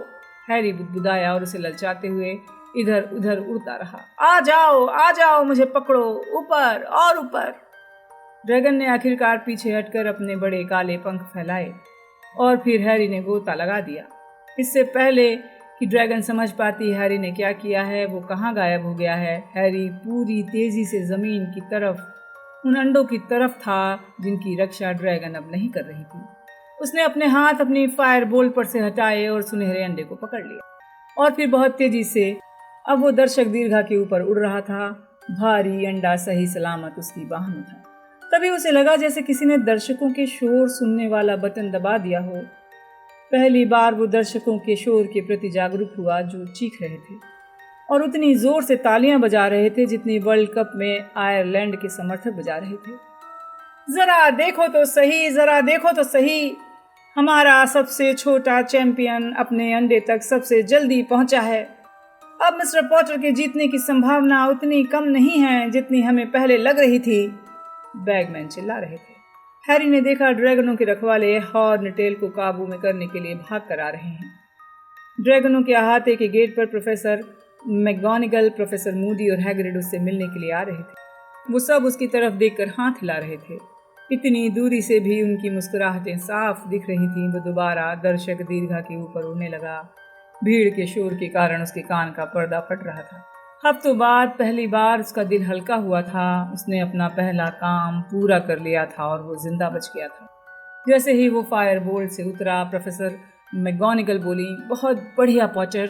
हैरी बुदबुदाया और उसे ललचाते हुए इधर उधर उड़ता रहा। आ जाओ, मुझे पकड़ो, ऊपर और ऊपर। ड्रैगन ने आखिरकार पीछे हटकर अपने बड़े काले पंख फैलाए और फिर हैरी ने गोता लगा दिया। इससे पहले कि ड्रैगन समझ पाती हैरी ने क्या किया है, वो कहाँ गायब हो गया है। हैरी पूरी तेजी से जमीन की तरफ, उन अंडों की तरफ था जिनकी रक्षा ड्रैगन अब नहीं कर रही थी। उसने अपने हाथ अपनी फायर बोल्ट पर से हटाए और सुनहरे अंडे को पकड़ लिया और फिर बहुत तेजी से अब वो दर्शक दीर्घा के ऊपर उड़ रहा था। भारी अंडा सही सलामत उसकी बाह में था। तभी उसे लगा जैसे किसी ने दर्शकों के शोर सुनने वाला बटन दबा दिया हो। पहली बार वो दर्शकों के शोर के प्रति जागरूक हुआ जो चीख रहे थे और उतनी जोर से तालियां बजा रहे थे जितनी वर्ल्ड कप में आयरलैंड के समर्थक बजा रहे थे। जरा देखो तो सही, जरा देखो तो सही, हमारा सबसे छोटा चैंपियन अपने अंडे तक सबसे जल्दी पहुंचा है। अब मिस्टर पॉटर के जीतने की संभावना उतनी कम नहीं है जितनी हमें पहले लग रही थी। बैगमैन चिल्ला रहे थे। हैरी ने देखा ड्रैगनों के रखवाले हॉर्नटेल को काबू में करने के लिए भाग कर आ रहे हैं। ड्रैगनों के अहाते के गेट पर प्रोफेसर मैगोनिगल, प्रोफेसर मूडी और हैग्रिड उससे मिलने के लिए आ रहे थे। वो सब उसकी तरफ देखकर हाथ हिला रहे थे। इतनी दूरी से भी उनकी मुस्कुराहटें साफ दिख रही थीं। वो दोबारा दर्शक दीर्घा के ऊपर उड़ने लगा। भीड़ के शोर के कारण उसके कान का पर्दा फट रहा था। हफ्तों बाद पहली बार उसका दिल हल्का हुआ था। उसने अपना पहला काम पूरा कर लिया था और वो जिंदा बच गया था। जैसे ही वो फायर बोल्ट से उतरा, प्रोफेसर मैगोनिगल बोली, बहुत बढ़िया पॉटर।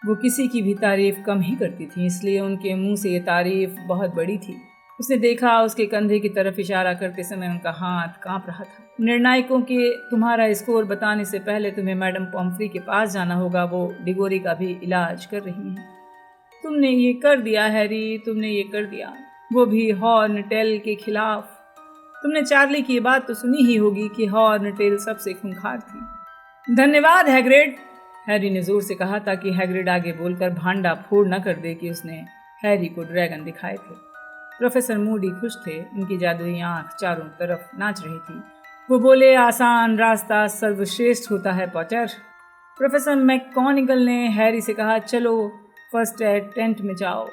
वो किसी की भी तारीफ कम ही करती थी, इसलिए उनके मुंह से ये तारीफ बहुत बड़ी थी। उसने देखा उसके कंधे की तरफ इशारा करते समय उनका हाथ कांप रहा था। निर्णायकों के तुम्हारा स्कोर बताने से पहले तुम्हें मैडम पॉम्फ्री के पास जाना होगा। वो डिगोरी का भी इलाज कर रही हैं। तुमने ये कर दिया हैरी, तुमने ये कर दिया, वो भी हॉर्नटेल के खिलाफ। तुमने चार्ली की बात तो सुनी ही होगी कि हॉर्नटेल सबसे खूंखार थी। धन्यवाद हैग्रिड, हैरी ने जोर से कहा ताकि हैग्रिड आगे बोलकर भांडा फोड़ न कर दे कि उसने हैरी को ड्रैगन दिखाए थे। प्रोफेसर मूडी खुश थे। उनकी जादुई आंख चारों तरफ नाच रही थी। वो बोले, आसान रास्ता सर्वश्रेष्ठ होता है पॉटर। प्रोफेसर मैगोनिगल ने हैरी से कहा, चलो फर्स्ट एड टेंट में जाओ।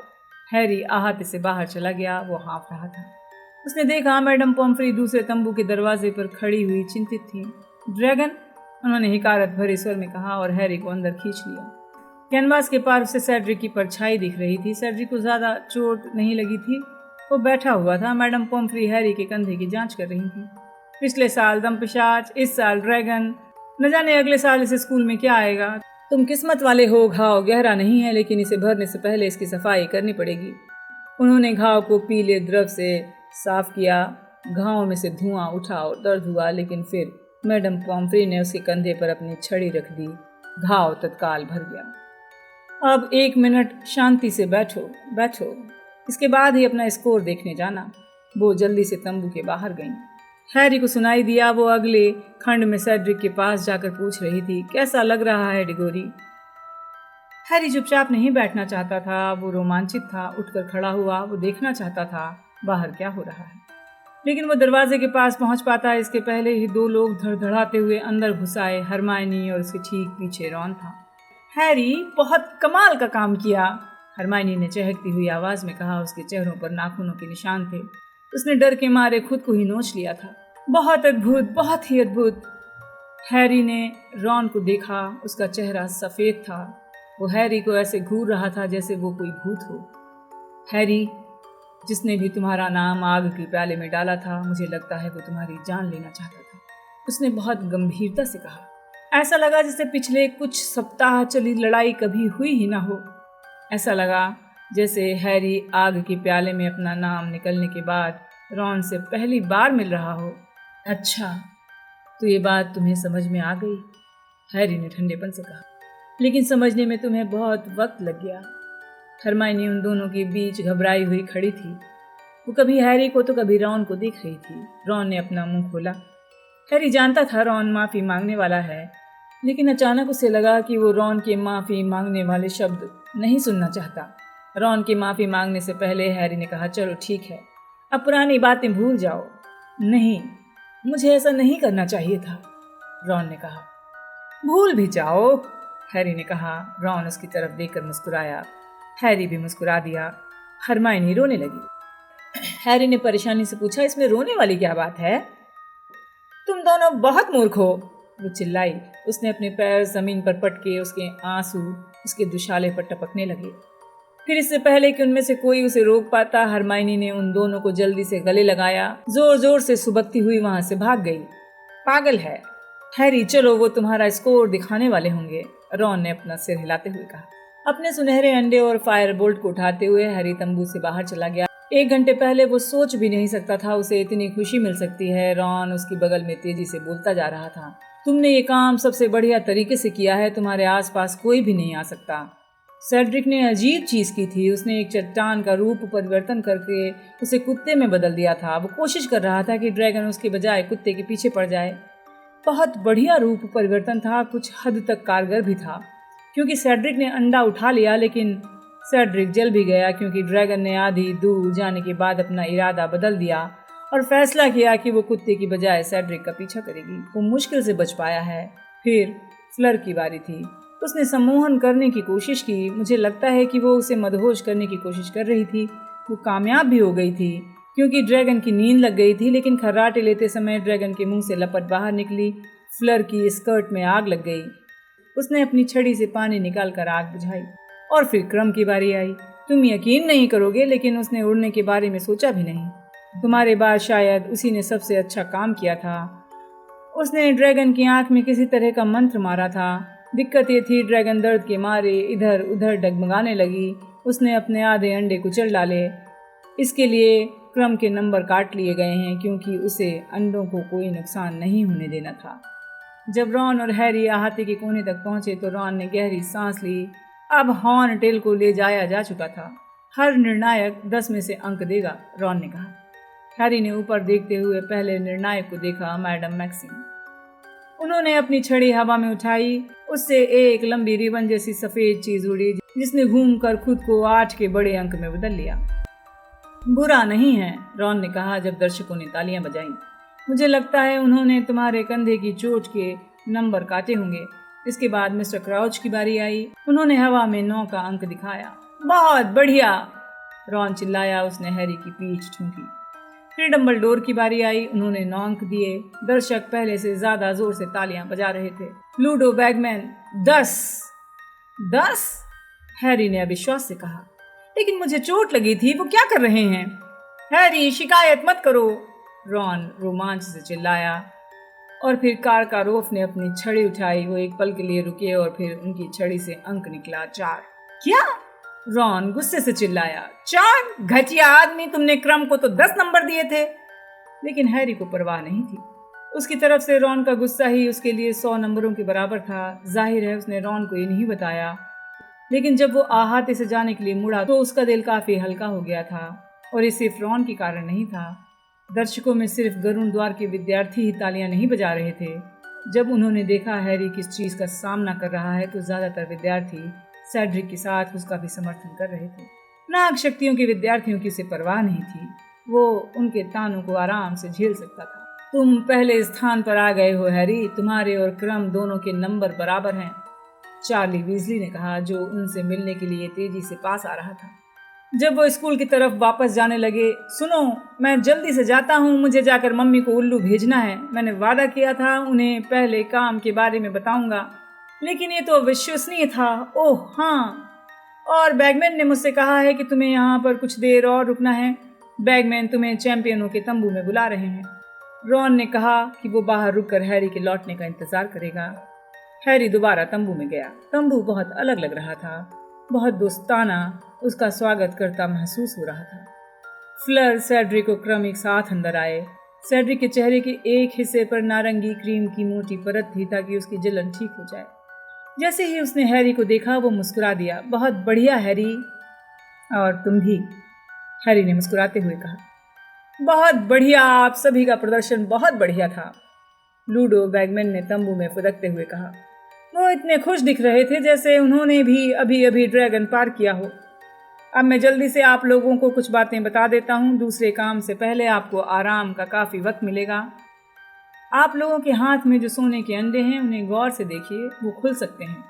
हैरी आहत से बाहर चला गया। वो हाँफ रहा था। उसने देखा मैडम पॉम्फ्री दूसरे तंबू के दरवाजे पर खड़ी हुई चिंतित थी। ड्रैगन, उन्होंने हिकारत भरे स्वर में कहा और हैरी को अंदर खींच लिया। कैनवास के पार से सेड्रिक की परछाई दिख रही थी। सेड्रिक को ज्यादा चोट नहीं लगी थी। वो बैठा हुआ था। मैडम पॉम्फ्री हैरी के कंधे की जांच कर रही थी। पिछले साल दमपिशाच, इस साल ड्रैगन, न जाने अगले साल इस स्कूल में क्या आएगा। तुम किस्मत वाले हो। घाव गहरा नहीं है, लेकिन इसे भरने से पहले इसकी सफाई करनी पड़ेगी। उन्होंने घाव को पीले द्रव से साफ किया। घाव में से धुआं उठा और दर्द हुआ, लेकिन फिर मैडम पॉम्फ्री ने उसके कंधे पर अपनी छड़ी रख दी। घाव तत्काल भर गया। अब 1 मिनट शांति से बैठो बैठो, इसके बाद ही अपना स्कोर देखने जाना। वो जल्दी से तंबू के बाहर गईं। हैरी को सुनाई दिया। वो अगले खंड में सेड्रिक के पास जाकर पूछ रही थी, कैसा लग रहा है डिगोरी? हैरी चुपचाप नहीं बैठना चाहता था। वो रोमांचित था। उठकर खड़ा हुआ। वो देखना चाहता था बाहर क्या हो रहा है, लेकिन वो दरवाजे के पास पहुंच पाता इसके पहले ही 2 लोग धड़धड़ाते हुए अंदर घुस आए। हरमायनी और उसके ठीक पीछे रॉन था। हैरी, बहुत कमाल का काम किया, हरमायनी ने चहकती हुई आवाज में कहा। उसके चेहरों पर नाखूनों के निशान थे। उसने डर के मारे खुद को ही नोच लिया था। बहुत अद्भुत, बहुत ही अद्भुत। हैरी ने रॉन को देखा। उसका चेहरा सफेद था। वो हैरी को ऐसे घूर रहा था जैसे वो कोई भूत हो। हैरी, जिसने भी तुम्हारा नाम आग के प्याले में डाला था, मुझे लगता है वो तुम्हारी जान लेना चाहता था, उसने बहुत गंभीरता से कहा। ऐसा लगा जैसे पिछले कुछ सप्ताह चली लड़ाई कभी हुई ही ना हो। ऐसा लगा जैसे हैरी आग के प्याले में अपना नाम निकलने के बाद रॉन से पहली बार मिल रहा हो। अच्छा, तो ये बात तुम्हें समझ में आ गई, हैरी ने ठंडेपन से कहा, लेकिन समझने में तुम्हें बहुत वक्त लग गया। हरमायनी उन दोनों के बीच घबराई हुई खड़ी थी। वो कभी हैरी को तो कभी रॉन को देख रही थी। रॉन ने अपना मुंह खोला। हैरी जानता था रॉन माफ़ी मांगने वाला है, लेकिन अचानक उसे लगा कि वो रॉन के माफ़ी मांगने वाले शब्द नहीं सुनना चाहता। रॉन के माफ़ी मांगने से पहले हैरी ने कहा, चलो ठीक है, अब पुरानी बातें भूल जाओ। नहीं, मुझे ऐसा नहीं करना चाहिए था, रॉन ने कहा। भूल भी जाओ, हैरी ने कहा। रॉन उसकी तरफ देखकर मुस्कुराया। हैरी भी मुस्कुरा दिया। हरमायनी रोने लगी। हैरी ने परेशानी से पूछा, इसमें रोने वाली क्या बात है? तुम दोनों बहुत मूर्ख हो, वो चिल्लाई। उसने अपने पैर जमीन पर पटके, उसके आंसू उसके दुशाले पर टपकने लगे। फिर इससे पहले कि उनमें से कोई उसे रोक पाता, हरमाइनी ने उन दोनों को जल्दी से गले लगाया, जोर जोर से सुबकती हुई वहां से भाग गई। पागल है हैरी, चलो, वो तुम्हारा स्कोर दिखाने वाले होंगे, रॉन ने अपना सिर हिलाते हुए कहा। अपने सुनहरे अंडे और फायर बोल्ट को उठाते हुए हैरी तंबू से बाहर चला गया। 1 घंटे पहले वो सोच भी नहीं सकता था उसे इतनी खुशी मिल सकती है। रॉन उसकी बगल में तेजी से बोलता जा रहा था। तुमने ये काम सबसे बढ़िया तरीके से किया है, तुम्हारे आसपास कोई भी नहीं आ सकता। सेड्रिक ने अजीब चीज की थी। उसने एक चट्टान का रूप परिवर्तन करके उसे कुत्ते में बदल दिया था। वो कोशिश कर रहा था कि ड्रैगन उसके बजाय कुत्ते के पीछे पड़ जाए। बहुत बढ़िया रूप परिवर्तन था, कुछ हद तक कारगर भी था, क्योंकि सेड्रिक ने अंडा उठा लिया, लेकिन सेड्रिक जल भी गया क्योंकि ड्रैगन ने आधी दूर जाने के बाद अपना इरादा बदल दिया और फैसला किया कि वो कुत्ते की बजाय सेड्रिक का पीछा करेगी। वो मुश्किल से बच पाया है। फिर फ्लर की बारी थी। उसने सम्मोहन करने की कोशिश की। मुझे लगता है कि वो उसे मदहोश करने की कोशिश कर रही थी। वो कामयाब भी हो गई थी क्योंकि ड्रैगन की नींद लग गई थी, लेकिन खर्राटे लेते समय ड्रैगन के मुंह से लपट बाहर निकली। फ्लर की स्कर्ट में आग लग गई। उसने अपनी छड़ी से पानी निकालकर आग बुझाई। और फिर क्रम की बारी आई। तुम यकीन नहीं करोगे, लेकिन उसने उड़ने के बारे में सोचा भी नहीं। तुम्हारे बाद शायद उसी ने सबसे अच्छा काम किया था। उसने ड्रैगन की आंख में किसी तरह का मंत्र मारा था। दिक्कत ये थी, ड्रैगन दर्द के मारे इधर उधर डगमगाने लगी। उसने अपने आधे अंडे कुचल डाले। इसके लिए क्रम के नंबर काट लिए गए हैं क्योंकि उसे अंडों को कोई नुकसान नहीं होने देना था। जब रॉन और हैरी अहाते के कोने तक पहुंचे तो रॉन ने गहरी सांस ली। अब हॉर्न टेल को ले जाया जा चुका था। हर निर्णायक 10 में से अंक देगा, रॉन ने कहा। हैरी ने ऊपर देखते हुए पहले निर्णायक को देखा, मैडम मैक्सिम। उन्होंने अपनी छड़ी हवा में उठाई। उससे एक लंबी रिबन जैसी सफेद चीज उड़ी जिसने घूमकर खुद को 8 के बड़े अंक में बदल लिया। बुरा नहीं है, रॉन ने कहा जब दर्शकों ने तालियां बजाईं। मुझे लगता है उन्होंने तुम्हारे कंधे की चोट के नंबर काटे होंगे। इसके बाद मिस्टर क्राउच की बारी आई। उन्होंने हवा में 9 का अंक दिखाया। बहुत बढ़िया, रॉन चिल्लाया। उसने हैरी की पीठ ठूंकी। फिर डंबलडोर की बारी आई। उन्होंने 9 अंक दिए। दर्शक पहले से ज्यादा जोर से तालियां बजा रहे थे। लूडो बैगमैन 10 हैरी ने अविश्वास से कहा। लेकिन मुझे चोट लगी थी, वो क्या कर रहे हैं? हैरी, शिकायत मत करो, रॉन रोमांच से चिल्लाया। और फिर कारकारोफ ने अपनी छड़ी उठाई। वो एक पल के लिए रुके और फिर उनकी छड़ी से अंक निकला 4। क्या? रॉन गुस्से से चिल्लाया। 4? घटिया आदमी, तुमने क्रम को तो 10 नंबर दिए थे। लेकिन हैरी को परवाह नहीं थी। उसकी तरफ से रॉन का गुस्सा ही उसके लिए 100 नंबरों के बराबर था। जाहिर है उसने रॉन को ये नहीं बताया, लेकिन जब वो अहाते से जाने के लिए मुड़ा तो उसका दिल काफी हल्का हो गया था। और ये सिर्फ रॉन के कारण नहीं था। दर्शकों में सिर्फ गरुण द्वार के विद्यार्थी ही तालियां नहीं बजा रहे थे। जब उन्होंने देखा हैरी किस चीज का सामना कर रहा है तो ज्यादातर विद्यार्थी सेड्रिक के साथ उसका भी समर्थन कर रहे थे। नाग शक्तियों के विद्यार्थियों की उसे परवाह नहीं थी। वो उनके तानों को आराम से झेल सकता था। तुम पहले स्थान पर आ गए हो हैरी, तुम्हारे और क्रम दोनों के नंबर बराबर हैं, चार्ली वीजली ने कहा, जो उनसे मिलने के लिए तेजी से पास आ रहा था। जब वो स्कूल की तरफ वापस जाने लगे, सुनो, मैं जल्दी से जाता हूँ, मुझे जाकर मम्मी को उल्लू भेजना है। मैंने वादा किया था उन्हें पहले काम के बारे में बताऊंगा, लेकिन ये तो अविश्वसनीय था। ओह हाँ, और बैगमैन ने मुझसे कहा है कि तुम्हें यहाँ पर कुछ देर और रुकना है। बैगमैन तुम्हें चैंपियनों के तंबू में बुला रहे हैं। रॉन ने कहा कि वो बाहर रुककर हैरी के लौटने का इंतजार करेगा। हैरी दोबारा तंबू में गया। तंबू बहुत अलग लग रहा था, बहुत दोस्ताना उसका स्वागत करता महसूस हो रहा था। फ्लर, सेड्रिक और क्रम एक साथ अंदर आए। सेड्रिक के चेहरे के एक हिस्से पर नारंगी क्रीम की मोटी परत थी ताकि उसकी जलन ठीक हो जाए। जैसे ही उसने हैरी को देखा वो मुस्कुरा दिया। बहुत बढ़िया हैरी, और तुम भी, हैरी ने मुस्कुराते हुए कहा। बहुत बढ़िया, आप सभी का प्रदर्शन बहुत बढ़िया था, लूडो बैगमैन ने तंबू में फुदकते हुए कहा। वो इतने खुश दिख रहे थे जैसे उन्होंने भी अभी अभी ड्रैगन पार किया हो। अब मैं जल्दी से आप लोगों को कुछ बातें बता देता हूँ। दूसरे काम से पहले आपको आराम का काफ़ी वक्त मिलेगा। आप लोगों के हाथ में जो सोने के अंडे हैं उन्हें गौर से देखिए, वो खुल सकते हैं।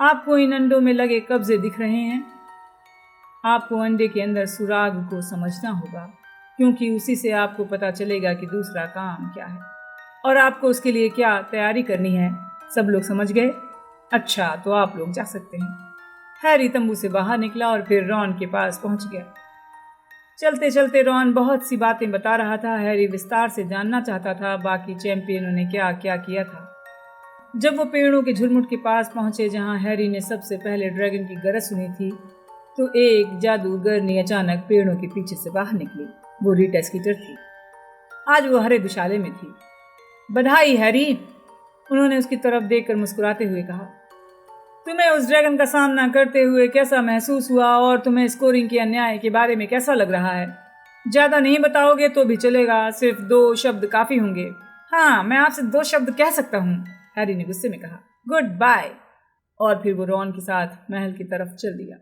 आपको इन अंडों में लगे कब्जे दिख रहे हैं। आपको अंडे के अंदर सुराग को समझना होगा, क्योंकि उसी से आपको पता चलेगा कि दूसरा काम क्या है। और आपको उसके लिए क्या तैयारी करनी है, सब लोग समझ गए? अच्छा, तो आप लोग जा सकते हैं। हैरी तंबू से बाहर निकला और फिर रॉन के पास पहुंच गया। चलते चलते रॉन बहुत सी बातें बता रहा था। हैरी विस्तार से जानना चाहता था बाकी चैंपियनों ने क्या क्या किया था। जब वो पेड़ों के झुरमुट के पास पहुंचे जहां हैरी ने सबसे पहले ड्रैगन की गरज सुनी थी, तो एक जादूगरनी अचानक पेड़ों के पीछे से बाहर निकली। वो रीटा स्कीटर थी। आज वो हरे दुशाले में थी। बधाई हैरी, उन्होंने उसकी तरफ देखकर मुस्कुराते हुए कहा। तुम्हें उस ड्रैगन का सामना करते हुए कैसा महसूस हुआ और तुम्हें स्कोरिंग के अन्याय के बारे में कैसा लग रहा है? ज्यादा नहीं बताओगे तो भी चलेगा, सिर्फ 2 शब्द काफी होंगे। हाँ, मैं आपसे 2 शब्द कह सकता हूँ, हैरी ने गुस्से में कहा। Goodbye. और फिर वो रॉन के साथ महल की तरफ चल दिया।